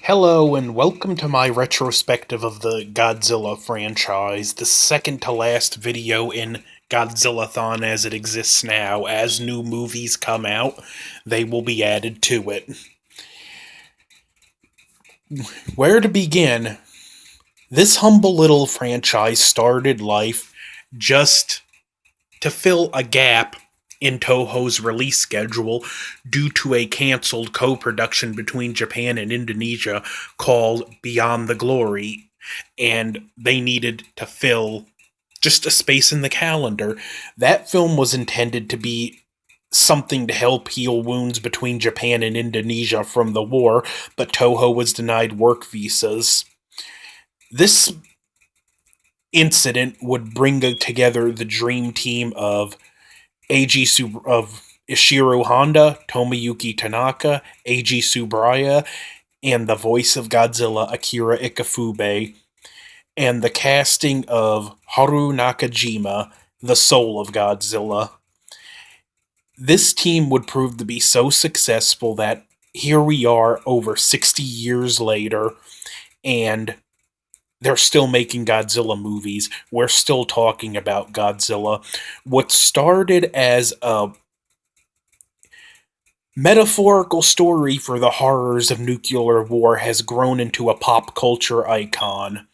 Hello and welcome to my retrospective of the Godzilla franchise, the second to last video in Godzilla-thon as it exists now. As new movies come out, they will be added to it. Where to begin? This humble little franchise started life just to fill a gap in Toho's release schedule due to a cancelled co production between Japan and Indonesia called Beyond the Glory, and they needed to fill just a space in the calendar. That film was intended to be something to help heal wounds between Japan and Indonesia from the war, but Toho was denied work visas. This incident would bring together the dream team of of Ishiro Honda, Tomoyuki Tanaka, Eiji Tsuburaya, and the voice of Godzilla, Akira Ikefube, and the casting of Haru Nakajima, the soul of Godzilla. This team would prove to be so successful that here we are over 60 years later, and they're still making Godzilla movies. We're still talking about Godzilla. What started as a metaphorical story for the horrors of nuclear war has grown into a pop culture icon,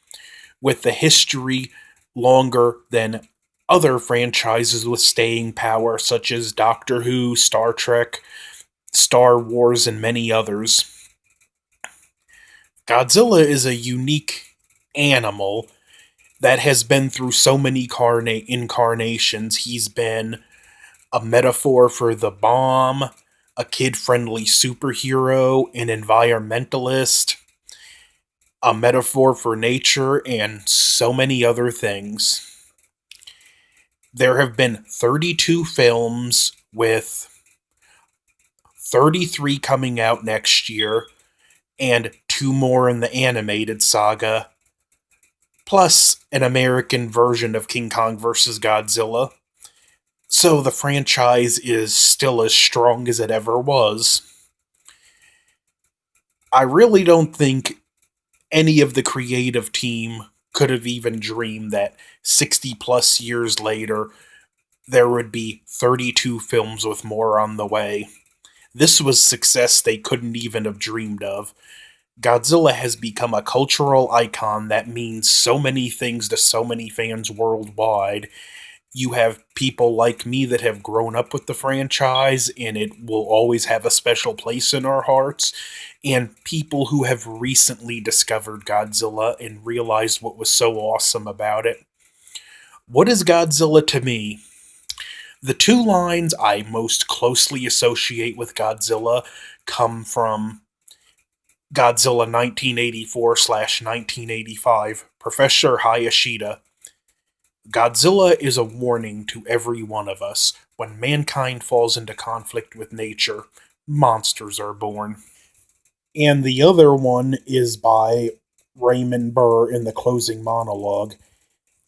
with a history longer than other franchises with staying power, such as Doctor Who, Star Trek, Star Wars, and many others. Godzilla is a unique animal that has been through so many incarnations. He's been a metaphor for the bomb, a kid friendly superhero, an environmentalist, a metaphor for nature, and so many other things. There have been 32 films, with 33 coming out next year, and two more in the animated saga, plus an American version of King Kong vs. Godzilla. So the franchise is still as strong as it ever was. I really don't think any of the creative team could have even dreamed that 60 plus years later there would be 32 films with more on the way. This was success they couldn't even have dreamed of. Godzilla has become a cultural icon that means so many things to so many fans worldwide. You have people like me that have grown up with the franchise and it will always have a special place in our hearts, and people who have recently discovered Godzilla and realized what was so awesome about it. What is Godzilla to me? The two lines I most closely associate with Godzilla come from Godzilla 1984 1985, Professor Hayashida. Godzilla is a warning to every one of us. When mankind falls into conflict with nature, monsters are born. And the other one is by Raymond Burr in the closing monologue.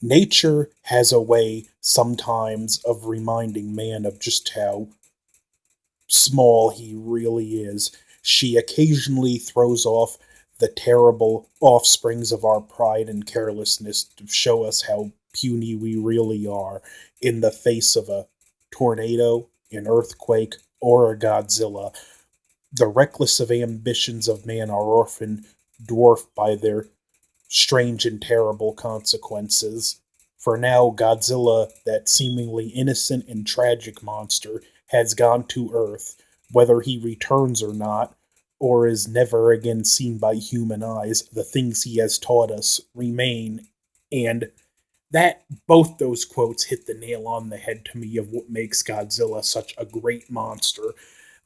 Nature has a way sometimes of reminding man of just how small he really is. She occasionally throws off the terrible offsprings of our pride and carelessness to show us how puny we really are in the face of a tornado, an earthquake, or a Godzilla. The reckless of ambitions of man are often dwarfed by their strange and terrible consequences. For now, Godzilla, that seemingly innocent and tragic monster, has gone to Earth. Whether he returns or not, or is never again seen by human eyes, the things he has taught us remain. And that both those quotes hit the nail on the head to me of what makes Godzilla such a great monster.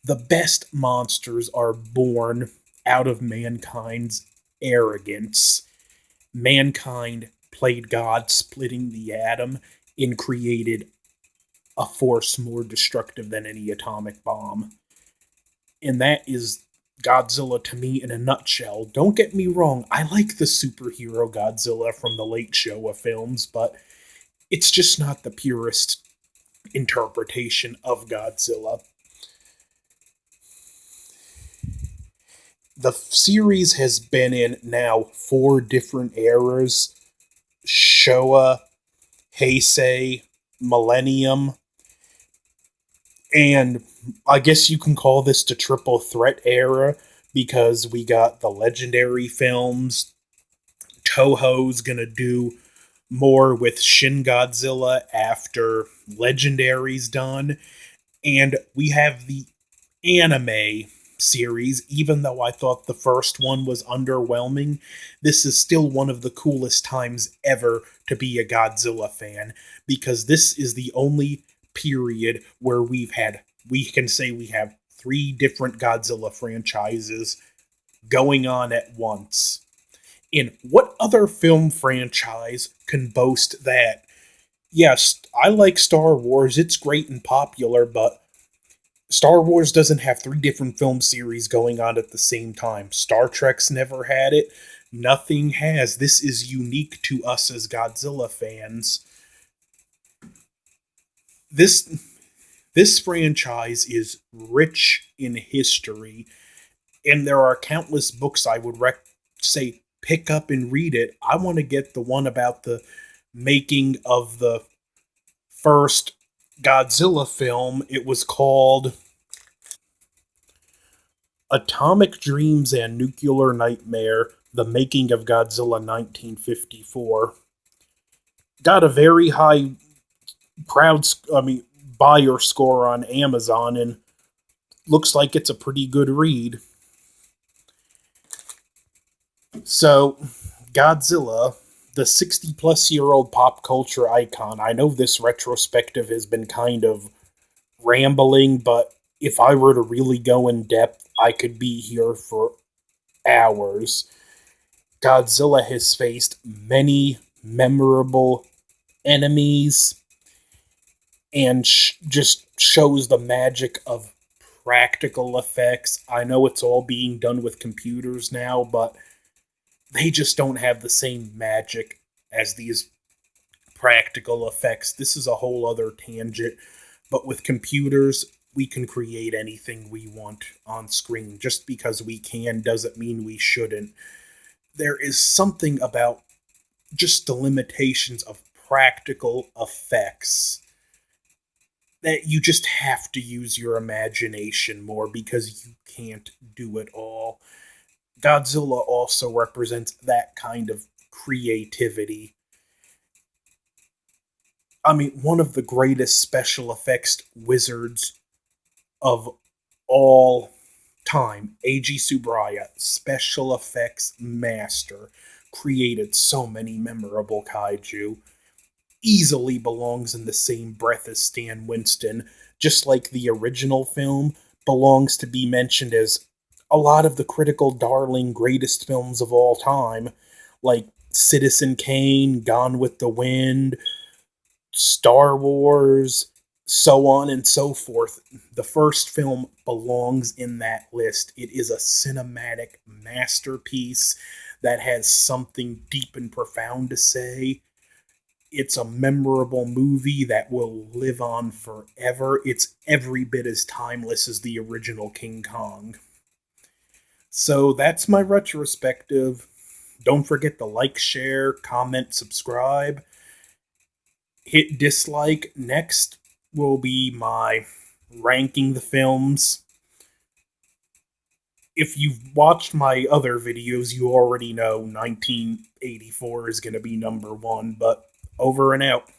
The best monsters are born out of mankind's arrogance. Mankind played God, splitting the atom, and created a force more destructive than any atomic bomb. And that is Godzilla to me in a nutshell. Don't get me wrong, I like the superhero Godzilla from the late Showa films, but it's just not the purest interpretation of Godzilla. The series has been in now four different eras: Showa, Heisei, Millennium, and I guess you can call this the triple threat era because we got the legendary films. Toho's gonna do more with Shin Godzilla after Legendary's done, and we have the anime series. Even though I thought the first one was underwhelming, this is still one of the coolest times ever to be a Godzilla fan because this is the only period where we can say we have three different Godzilla franchises going on at once. In what other film franchise can boast that? Yes, I like Star Wars, it's great and popular, but Star Wars doesn't have three different film series going on at the same time. Star Trek's never had it. Nothing has. This is unique to us as Godzilla fans. This this franchise is rich in history, and there are countless books I would say pick up and read it. I want to get the one about the making of the first Godzilla film. It was called Atomic Dreams and Nuclear Nightmare: The Making of Godzilla 1954. Got a very high buyer score on Amazon, and looks like it's a pretty good read. So, Godzilla, the 60 plus year old pop culture icon. I know this retrospective has been kind of rambling, but if I were to really go in depth, I could be here for hours. Godzilla has faced many memorable enemies and just shows the magic of practical effects. I know it's all being done with computers now, but they just don't have the same magic as these practical effects. This is a whole other tangent, but with computers, we can create anything we want on screen. Just because we can doesn't mean we shouldn't. There is something about just the limitations of practical effects that you just have to use your imagination more because you can't do it all. Godzilla also represents that kind of creativity. I mean, one of the greatest special effects wizards of all time, Eiji Tsuburaya, special effects master, created so many memorable kaiju. Easily belongs in the same breath as Stan Winston, just like the original film belongs to be mentioned as a lot of the critical darling greatest films of all time, like Citizen Kane, Gone with the Wind, Star Wars, so on and so forth. The first film belongs in that list. It is a cinematic masterpiece that has something deep and profound to say. It's a memorable movie that will live on forever. It's every bit as timeless as the original King Kong. So that's my retrospective. Don't forget to like, share, comment, subscribe. Hit dislike. Next will be my ranking the films. If you've watched my other videos, you already know 1984 is going to be number one, but over and out.